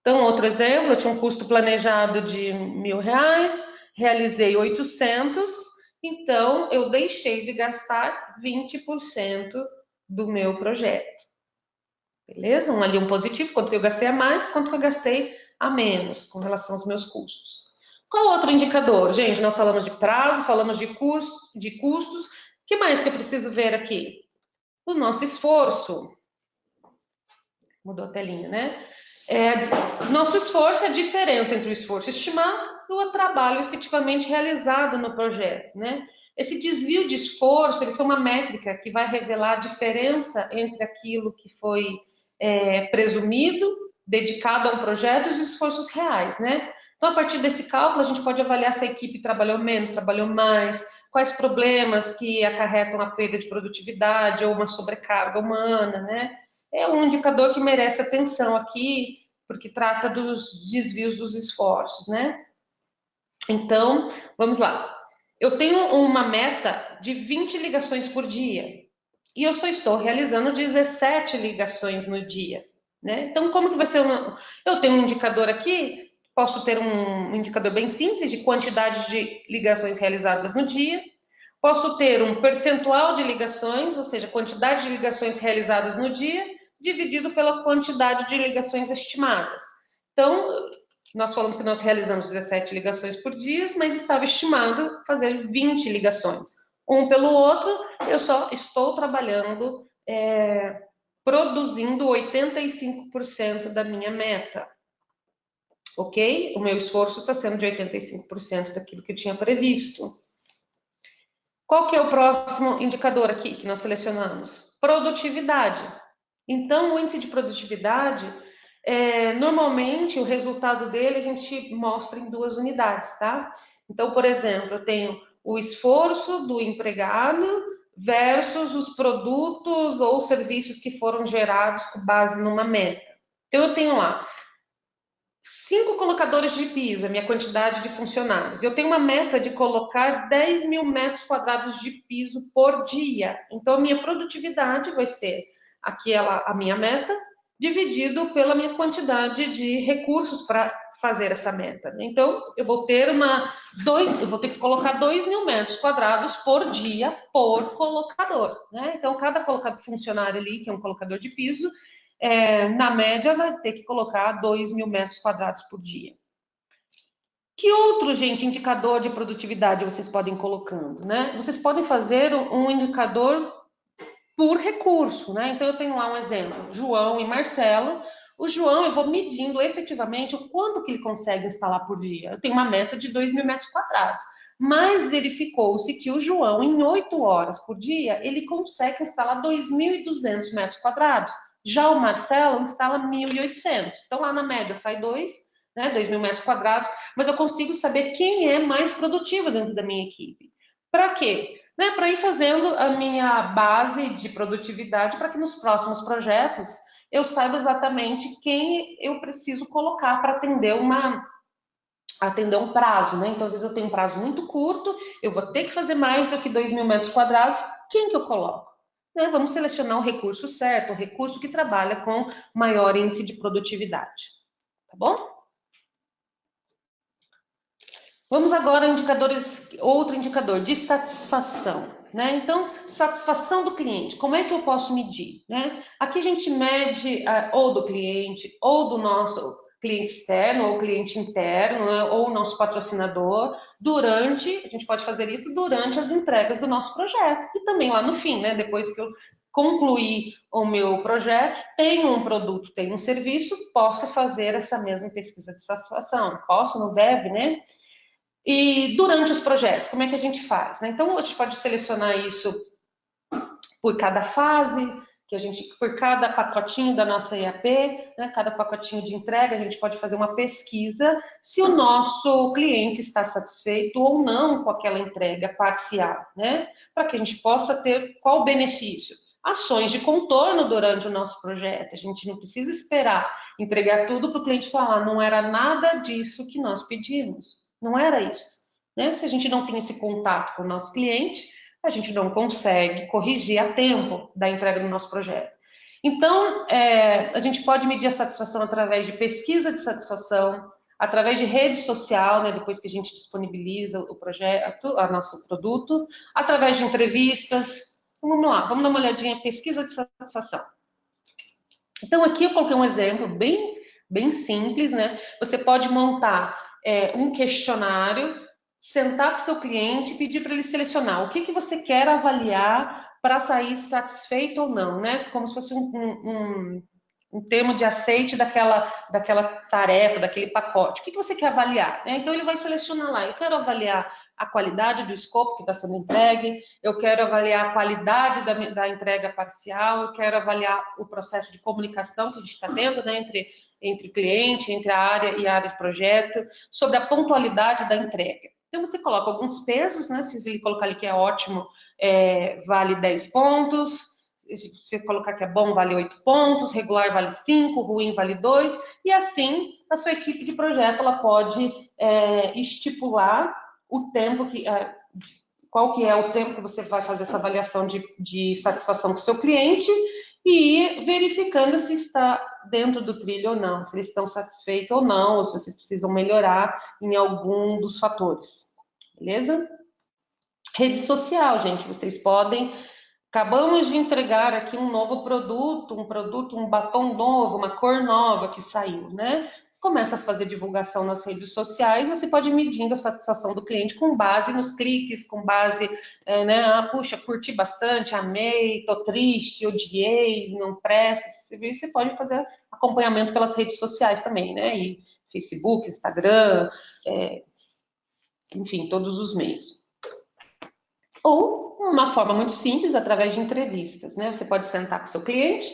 Speaker 1: Então, outro exemplo, eu tinha um custo planejado de R$ 1.000, realizei 800, então eu deixei de gastar 20% do meu projeto. Beleza? Ali um positivo, quanto que eu gastei a mais, quanto que eu gastei a menos com relação aos meus custos. Qual outro indicador? Gente, nós falamos de prazo, falamos de custos. O que mais que eu preciso ver aqui? O nosso esforço. Mudou a telinha, né? Nosso esforço é a diferença entre o esforço estimado e o trabalho efetivamente realizado no projeto, né? Esse desvio de esforço, eles são uma métrica que vai revelar a diferença entre aquilo que foi presumido, dedicado a um projeto e os esforços reais, né? Então, a partir desse cálculo, a gente pode avaliar se a equipe trabalhou menos, trabalhou mais, quais problemas que acarretam a perda de produtividade ou uma sobrecarga humana, né? É um indicador que merece atenção aqui, porque trata dos desvios dos esforços, né? Então, vamos lá. Eu tenho uma meta de 20 ligações por dia e eu só estou realizando 17 ligações no dia, né? Então, como que vai ser? Eu tenho um indicador aqui, posso ter um indicador bem simples de quantidade de ligações realizadas no dia, posso ter um percentual de ligações, ou seja, quantidade de ligações realizadas no dia, dividido pela quantidade de ligações estimadas. Então, nós falamos que nós realizamos 17 ligações por dia, mas estava estimado fazer 20 ligações. Um pelo outro, eu só estou trabalhando, produzindo 85% da minha meta. Ok? O meu esforço está sendo de 85% daquilo que eu tinha previsto. Qual que é o próximo indicador aqui que nós selecionamos? Produtividade. Então, o índice de produtividade, normalmente, o resultado dele a gente mostra em 2 unidades, tá? Então, por exemplo, eu tenho o esforço do empregado versus os produtos ou serviços que foram gerados com base numa meta. Então, eu tenho lá 5 colocadores de piso, a minha quantidade de funcionários. Eu tenho uma meta de colocar 10.000 metros quadrados de piso por dia. Então, a minha produtividade vai ser a minha meta, dividido pela minha quantidade de recursos para fazer essa meta. Então, eu vou ter que colocar 2.000 metros quadrados por dia por colocador, né? Então, cada funcionário ali, que é um colocador de piso, na média, vai ter que colocar 2.000 metros quadrados por dia. Que outro, gente, indicador de produtividade vocês podem ir colocando, né? Vocês podem fazer um indicador por recurso, né? Então, eu tenho lá um exemplo, João e Marcelo. O João, eu vou medindo efetivamente o quanto que ele consegue instalar por dia. Eu tenho uma meta de 2.000 metros quadrados. Mas verificou-se que o João, em 8 horas por dia, ele consegue instalar 2.200 metros quadrados. Já o Marcelo instala 1.800. Então, lá na média sai 2.000 metros quadrados, mas eu consigo saber quem é mais produtivo dentro da minha equipe. Para quê? Para ir fazendo a minha base de produtividade para que nos próximos projetos eu saiba exatamente quem eu preciso colocar para atender um prazo, né? Então, às vezes eu tenho um prazo muito curto, eu vou ter que fazer mais do que 2.000 metros quadrados, quem que eu coloco? Vamos selecionar o recurso certo, o recurso que trabalha com maior índice de produtividade, tá bom? Vamos agora a outro indicador de satisfação, né? Então, satisfação do cliente, como é que eu posso medir, né? Aqui a gente mede ou do cliente, ou do nosso cliente externo, ou cliente interno, né? Ou o nosso patrocinador, a gente pode fazer isso durante as entregas do nosso projeto, e também lá no fim, né? Depois que eu concluir o meu projeto, tenho um produto, tenho um serviço, posso fazer essa mesma pesquisa de satisfação. Posso, não deve, né? E durante os projetos, como é que a gente faz? Né? Então, a gente pode selecionar isso por cada fase, por cada pacotinho da nossa EAP, né? Cada pacotinho de entrega, a gente pode fazer uma pesquisa se o nosso cliente está satisfeito ou não com aquela entrega parcial, né? Para que a gente possa ter qual o benefício? ações de contorno durante o nosso projeto. A gente não precisa esperar entregar tudo para o cliente falar, não era nada disso que nós pedimos, não era isso. Né? Se a gente não tem esse contato com o nosso cliente, a gente não consegue corrigir a tempo da entrega do nosso projeto. Então, a gente pode medir a satisfação através de pesquisa de satisfação, através de rede social, né, depois que a gente disponibiliza o projeto, o nosso produto, através de entrevistas. Então, vamos lá, vamos dar uma olhadinha em pesquisa de satisfação. Então, aqui eu coloquei um exemplo bem simples, né? Você pode montar um questionário, sentar com o seu cliente e pedir para ele selecionar o que você quer avaliar para sair satisfeito ou não, né? Como se fosse um termo de aceite daquela tarefa, daquele pacote. O que você quer avaliar? Né? Então, ele vai selecionar lá. Eu quero avaliar a qualidade do escopo que está sendo entregue, eu quero avaliar a qualidade da entrega parcial, eu quero avaliar o processo de comunicação que a gente está tendo, né, entre o cliente, entre a área e a área de projeto, sobre a pontualidade da entrega. Então, você coloca alguns pesos, né? Se ele colocar ali que é ótimo, vale 10 pontos. Se você colocar que é bom, vale 8 pontos. Regular vale 5, ruim vale 2. E assim, a sua equipe de projeto ela pode estipular o tempo qual que é o tempo que você vai fazer essa avaliação de satisfação com o seu cliente e ir verificando se está dentro do trilho ou não, se eles estão satisfeitos ou não, ou se vocês precisam melhorar em algum dos fatores. Beleza? Rede social, gente, vocês podem... Acabamos de entregar aqui um novo produto, um batom novo, uma cor nova que saiu, né? Começa a fazer divulgação nas redes sociais, você pode ir medindo a satisfação do cliente com base nos cliques, com base, né? Puxa, curti bastante, amei, tô triste, odiei, não presta. Você pode fazer acompanhamento pelas redes sociais também, né? E Facebook, Instagram, enfim, todos os meios. Ou uma forma muito simples, através de entrevistas, né? Você pode sentar com seu cliente,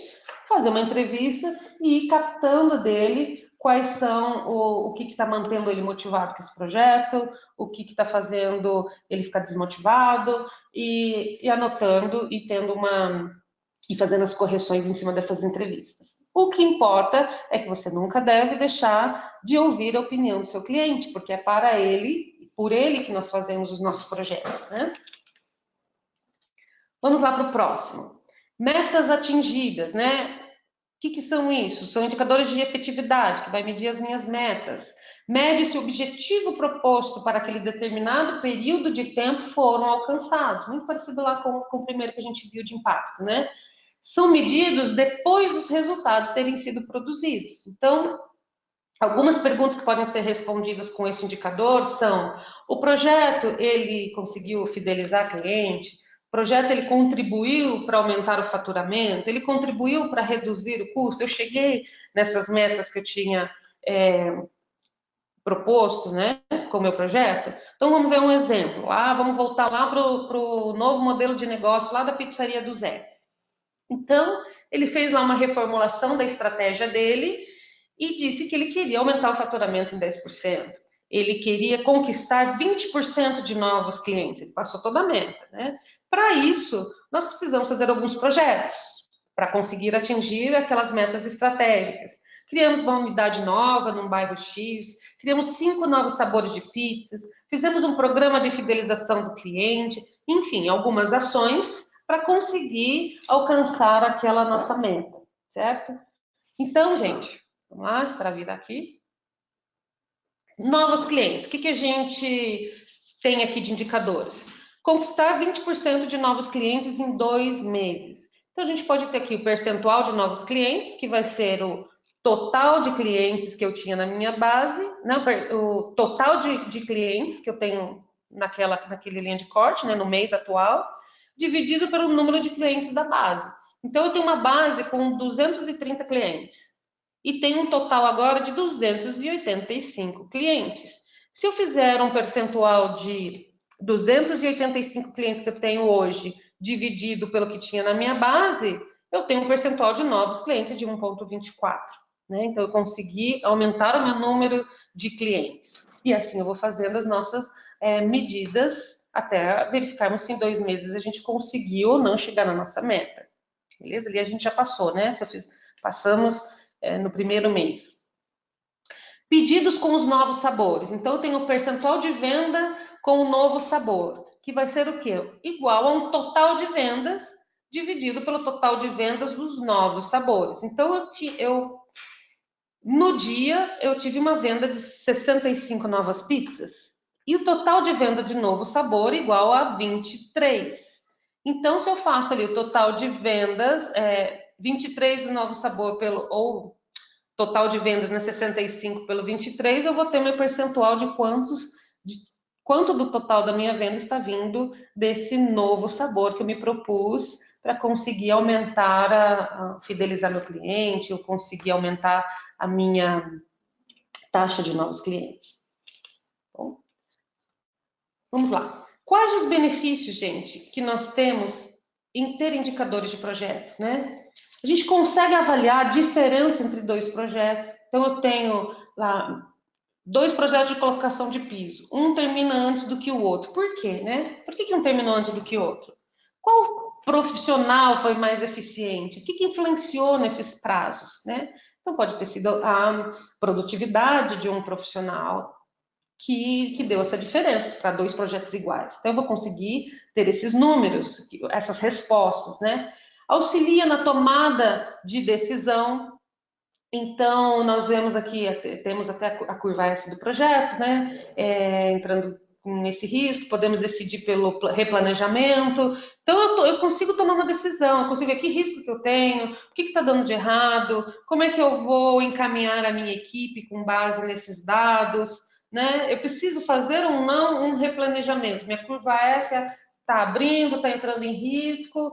Speaker 1: fazer uma entrevista e ir captando dele quais são o que está mantendo ele motivado com esse projeto, o que está fazendo ele ficar desmotivado e anotando e e fazendo as correções em cima dessas entrevistas. O que importa é que você nunca deve deixar de ouvir a opinião do seu cliente, porque é para ele, por ele que nós fazemos os nossos projetos, né? Vamos lá para o próximo. Metas atingidas, né? O que são isso? São indicadores de efetividade, que vai medir as minhas metas. Mede se o objetivo proposto para aquele determinado período de tempo foram alcançados. Muito parecido lá com o primeiro que a gente viu de impacto, né? São medidos depois dos resultados terem sido produzidos. Então, algumas perguntas que podem ser respondidas com esse indicador são: o projeto, ele conseguiu fidelizar cliente? O projeto, ele contribuiu para aumentar o faturamento? Ele contribuiu para reduzir o custo? Eu cheguei nessas metas que eu tinha proposto, né, com o meu projeto? Então, vamos ver um exemplo. Vamos voltar lá para o novo modelo de negócio lá da pizzaria do Zé. Então, ele fez lá uma reformulação da estratégia dele e disse que ele queria aumentar o faturamento em 10%. Ele queria conquistar 20% de novos clientes. Ele passou toda a meta, né? Para isso, nós precisamos fazer alguns projetos para conseguir atingir aquelas metas estratégicas. Criamos uma unidade nova num bairro X, criamos 5 novos sabores de pizzas, fizemos um programa de fidelização do cliente, enfim, algumas ações para conseguir alcançar aquela nossa meta, certo? Então, gente, vamos lá, para vir aqui. Novos clientes. O que a gente tem aqui de indicadores? Conquistar 20% de novos clientes em 2 meses. Então, a gente pode ter aqui o percentual de novos clientes, que vai ser o total de clientes que eu tinha na minha base, não, o total de clientes que eu tenho naquele linha de corte, né, no mês atual, dividido pelo número de clientes da base. Então, eu tenho uma base com 230 clientes e tenho um total agora de 285 clientes. Se eu fizer um percentual de 285 clientes que eu tenho hoje, dividido pelo que tinha na minha base, eu tenho um percentual de novos clientes de 1,24. Né? Então, eu consegui aumentar o meu número de clientes. E assim eu vou fazendo as nossas medidas até verificarmos se em 2 meses a gente conseguiu ou não chegar na nossa meta. beleza? Ali a gente já passou, né? Passamos no primeiro mês. Pedidos com os novos sabores. Então, eu tenho o percentual de venda com o novo sabor, que vai ser o quê? Igual a um total de vendas dividido pelo total de vendas dos novos sabores. Então, no dia, eu tive uma venda de 65 novas pizzas. E o total de venda de novo sabor igual a 23. Então, se eu faço ali o total de vendas, 23 do novo sabor ou total de vendas, né, 65 pelo 23, eu vou ter meu percentual de quanto do total da minha venda está vindo desse novo sabor que eu me propus para conseguir aumentar, fidelizar meu cliente, eu conseguir aumentar a minha taxa de novos clientes. Bom, vamos lá. Quais os benefícios, gente, que nós temos em ter indicadores de projetos, né? A gente consegue avaliar a diferença entre dois projetos. Então, eu tenho lá 2 projetos de colocação de piso. Um termina antes do que o outro. Por quê, né? Por que um terminou antes do que o outro? Qual profissional foi mais eficiente? O que influenciou nesses prazos, né? Então, pode ter sido a produtividade de um profissional que deu essa diferença para 2 projetos iguais. Então, eu vou conseguir ter esses números, essas respostas, né? Auxilia na tomada de decisão. Então, nós vemos aqui, temos até a curva S do projeto, né? Entrando nesse risco, podemos decidir pelo replanejamento. Então, eu consigo tomar uma decisão, eu consigo ver que risco que eu tenho, o que está dando de errado, como é que eu vou encaminhar a minha equipe com base nesses dados, né? Eu preciso fazer ou não um replanejamento. Minha curva S está abrindo, está entrando em risco,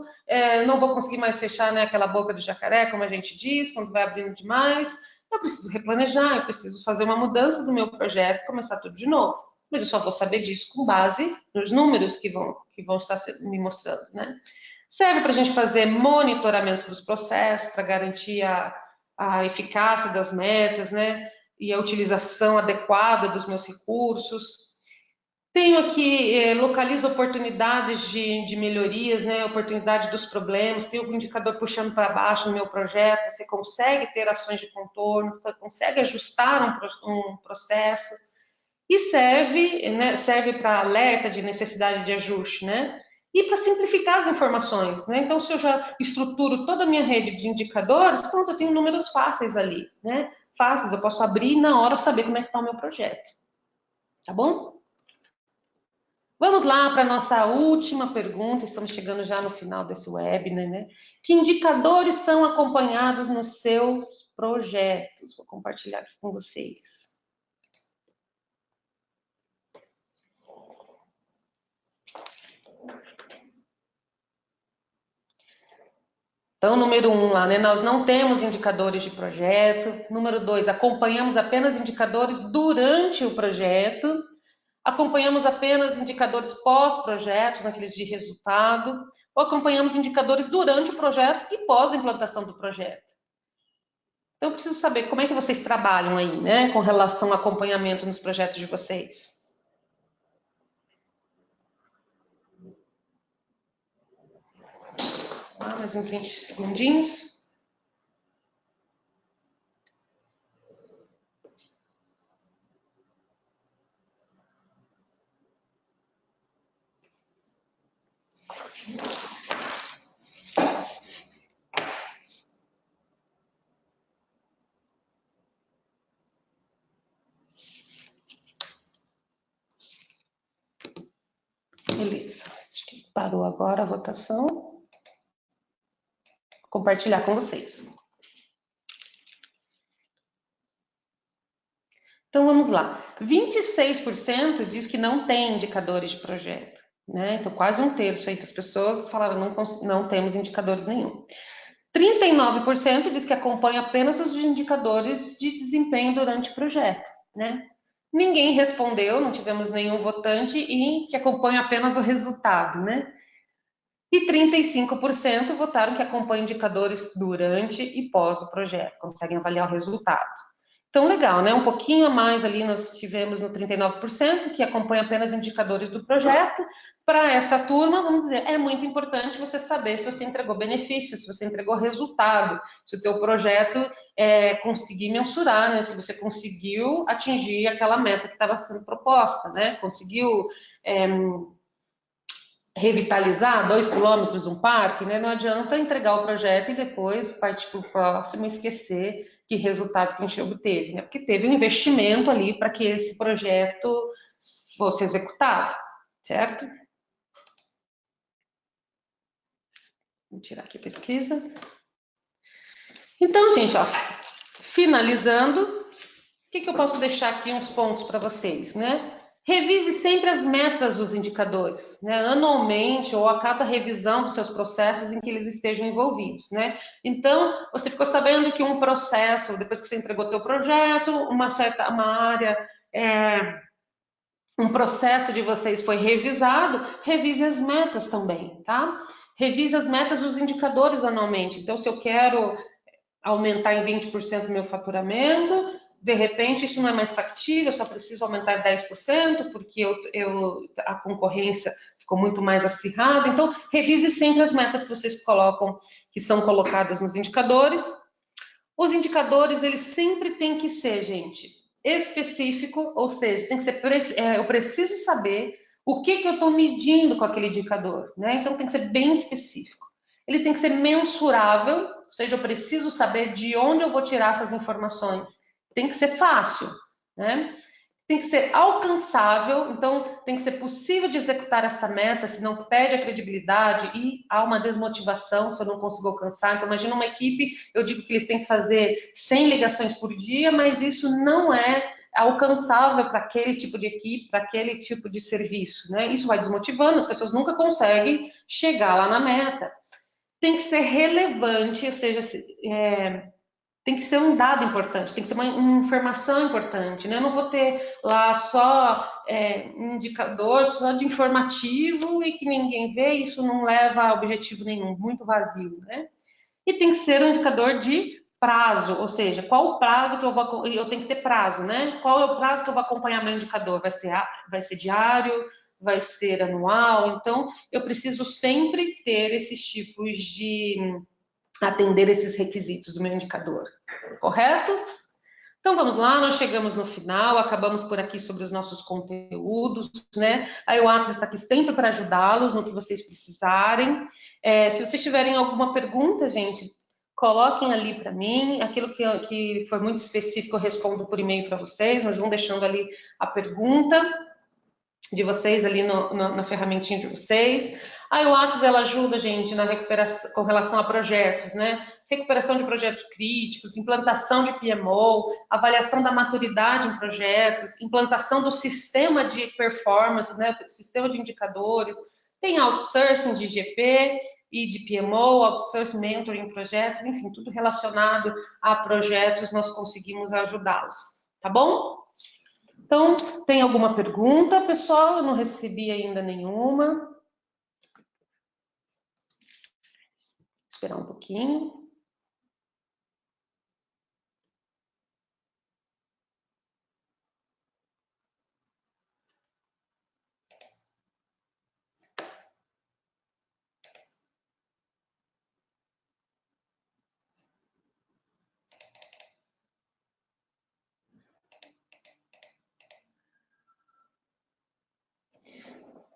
Speaker 1: não vou conseguir mais fechar, né, aquela boca do jacaré, como a gente diz, quando vai abrindo demais. Eu preciso replanejar, eu preciso fazer uma mudança do meu projeto, começar tudo de novo. Mas eu só vou saber disso com base nos números que vão estar me mostrando, né? Serve para a gente fazer monitoramento dos processos, para garantir a eficácia das metas, né? E a utilização adequada dos meus recursos. Tenho aqui, localizo oportunidades de melhorias, né? Oportunidade dos problemas, tenho um indicador puxando para baixo no meu projeto, você consegue ter ações de contorno, consegue ajustar um processo, e serve para alerta de necessidade de ajuste, né? E para simplificar as informações, né? Então, se eu já estruturo toda a minha rede de indicadores, pronto, eu tenho números fáceis ali, né? Fáceis, eu posso abrir e na hora saber como é que está o meu projeto. Tá bom? Vamos lá para a nossa última pergunta, estamos chegando já no final desse webinar, né? Que indicadores são acompanhados nos seus projetos? Vou compartilhar aqui com vocês. Então, número 1 lá, né? Nós não temos indicadores de projeto. Número 2, acompanhamos apenas indicadores durante o projeto. Acompanhamos apenas indicadores pós-projetos, naqueles de resultado, ou acompanhamos indicadores durante o projeto e pós-implantação do projeto. Então, eu preciso saber como é que vocês trabalham aí, né, com relação ao acompanhamento nos projetos de vocês. Mais uns 20 segundinhos. Beleza, acho que parou agora a votação. Vou compartilhar com vocês. Então, vamos lá. 26% diz que não tem indicadores de projeto, né? Então, quase um terço aí das pessoas falaram não temos indicadores nenhum. 39% diz que acompanha apenas os indicadores de desempenho durante o projeto, né? Ninguém respondeu, não tivemos nenhum votante e que acompanha apenas o resultado, né? E 35% votaram que acompanham indicadores durante e pós o projeto, conseguem avaliar o resultado. Então, legal, né? Um pouquinho a mais ali nós tivemos no 39%, que acompanha apenas indicadores do projeto. Para essa turma, vamos dizer, é muito importante você saber se você entregou benefício, se você entregou resultado, se o teu projeto conseguir mensurar, né? Se você conseguiu atingir aquela meta que estava sendo proposta, né? Conseguiu revitalizar 2 quilômetros de um parque, né? Não adianta entregar o projeto e depois partir para o próximo e esquecer que resultados que a gente obteve, né? Porque teve um investimento ali para que esse projeto fosse executado, certo? Vou tirar aqui a pesquisa. Então, gente, ó, finalizando, o que eu posso deixar aqui uns pontos para vocês, né? Revise sempre as metas dos indicadores, né? Anualmente ou a cada revisão dos seus processos em que eles estejam envolvidos, né? Então, você ficou sabendo que um processo, depois que você entregou teu projeto, uma área, um processo de vocês foi revisado, revise as metas também, tá? Revise as metas dos indicadores anualmente. Então, se eu quero aumentar em 20% o meu faturamento, de repente isso não é mais factível, eu só preciso aumentar 10%, porque a concorrência ficou muito mais acirrada. Então, revise sempre as metas que vocês colocam, que são colocadas nos indicadores. Os indicadores, eles sempre têm que ser, gente, específico, ou seja, tem que ser, eu preciso saber o que eu estou medindo com aquele indicador, né? Então, tem que ser bem específico. Ele tem que ser mensurável, ou seja, eu preciso saber de onde eu vou tirar essas informações. Tem que ser fácil, né? Tem que ser alcançável, então tem que ser possível de executar essa meta, senão perde a credibilidade e há uma desmotivação se eu não consigo alcançar. Então, imagina uma equipe, eu digo que eles têm que fazer 100 ligações por dia, mas isso não é alcançável para aquele tipo de equipe, para aquele tipo de serviço, né? Isso vai desmotivando, as pessoas nunca conseguem chegar lá na meta. Tem que ser relevante, ou seja, tem que ser um dado importante, tem que ser uma informação importante, né? Eu não vou ter lá só um indicador, só de informativo e que ninguém vê, isso não leva a objetivo nenhum, muito vazio, né? E tem que ser um indicador de prazo, ou seja, qual o prazo que eu tenho que ter prazo, né? Qual é o prazo que eu vou acompanhar meu indicador? Vai ser diário? Vai ser anual? Então, eu preciso sempre ter esses tipos de atender esses requisitos do meu indicador, correto? Então vamos lá, nós chegamos no final, acabamos por aqui sobre os nossos conteúdos, né? A EUATS está aqui sempre para ajudá-los no que vocês precisarem. Se vocês tiverem alguma pergunta, gente, coloquem ali para mim. Aquilo que for muito específico eu respondo por e-mail para vocês. Nós vamos deixando ali a pergunta de vocês ali na ferramentinha de vocês. A UATS, ela ajuda, gente, na recuperação, com relação a projetos, né? Recuperação de projetos críticos, implantação de PMO, avaliação da maturidade em projetos, implantação do sistema de performance, né? Sistema de indicadores, tem outsourcing de GP e de PMO, outsourcing mentoring em projetos, enfim, tudo relacionado a projetos, nós conseguimos ajudá-los, tá bom? Então, tem alguma pergunta, pessoal? Eu não recebi ainda nenhuma. Vou esperar um pouquinho.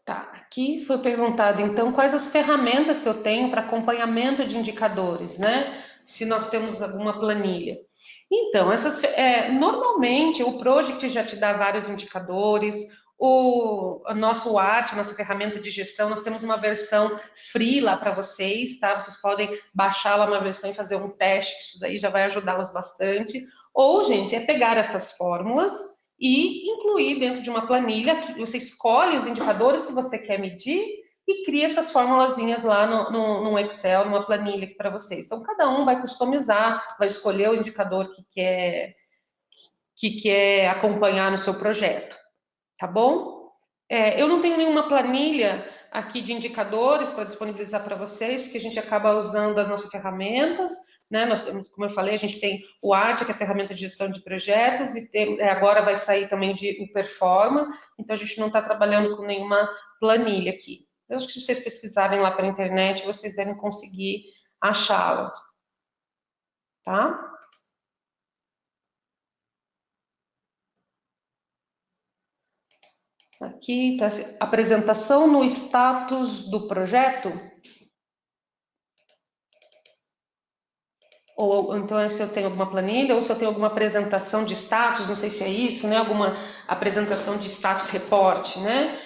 Speaker 1: Tá, aqui foi perguntado, então, quais as ferramentas que eu tenho para acompanhamento de indicadores, né? Se nós temos alguma planilha. Então, normalmente o Project já te dá vários indicadores, o nosso Art, nossa ferramenta de gestão, nós temos uma versão free lá para vocês, tá? Vocês podem baixar lá uma versão e fazer um teste, isso daí já vai ajudá-los bastante. Ou, gente, é pegar essas fórmulas e incluir dentro de uma planilha, que você escolhe os indicadores que você quer medir e cria essas formulazinhas lá no Excel, numa planilha para vocês. Então, cada um vai customizar, vai escolher o indicador que quer acompanhar no seu projeto, tá bom? Eu não tenho nenhuma planilha aqui de indicadores para disponibilizar para vocês, porque a gente acaba usando as nossas ferramentas, né? Nós temos, como eu falei, a gente tem o ART, que é a ferramenta de gestão de projetos, e agora vai sair também o Performa, então a gente não está trabalhando com nenhuma planilha aqui. Eu acho que se vocês pesquisarem lá pela internet, vocês devem conseguir achá-la, tá? Aqui está a apresentação no status do projeto. Ou então se eu tenho alguma planilha, ou se eu tenho alguma apresentação de status, não sei se é isso, né? Alguma apresentação de status report, né?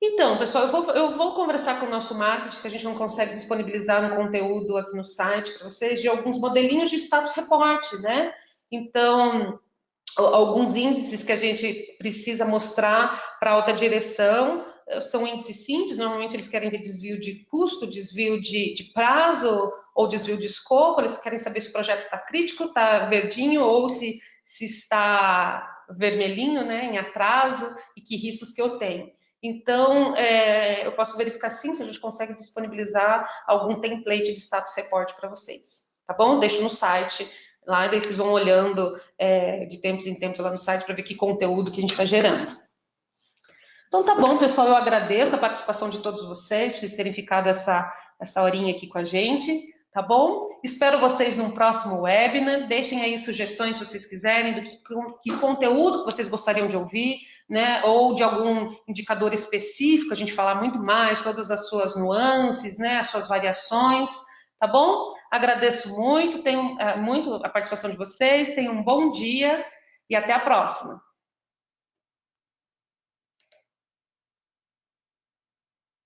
Speaker 1: Então, pessoal, eu vou conversar com o nosso marketing, se a gente não consegue disponibilizar um conteúdo aqui no site para vocês, de alguns modelinhos de status report, né? Então, alguns índices que a gente precisa mostrar para a alta direção são índices simples, normalmente eles querem ver desvio de custo, desvio de prazo ou desvio de escopo, eles querem saber se o projeto está crítico, está verdinho ou se está vermelhinho, né, em atraso e que riscos que eu tenho. Então, eu posso verificar sim se a gente consegue disponibilizar algum template de status report para vocês, tá bom? Deixo no site lá, daí vocês vão olhando de tempos em tempos lá no site para ver que conteúdo que a gente está gerando. Então tá bom, pessoal, eu agradeço a participação de todos vocês, por vocês terem ficado essa horinha aqui com a gente, tá bom? Espero vocês num próximo webinar, deixem aí sugestões se vocês quiserem, do que conteúdo que vocês gostariam de ouvir, né? Ou de algum indicador específico, a gente falar muito mais, todas as suas nuances, né? As suas variações, tá bom? Agradeço muito, tenho muito a participação de vocês, tenham um bom dia e até a próxima.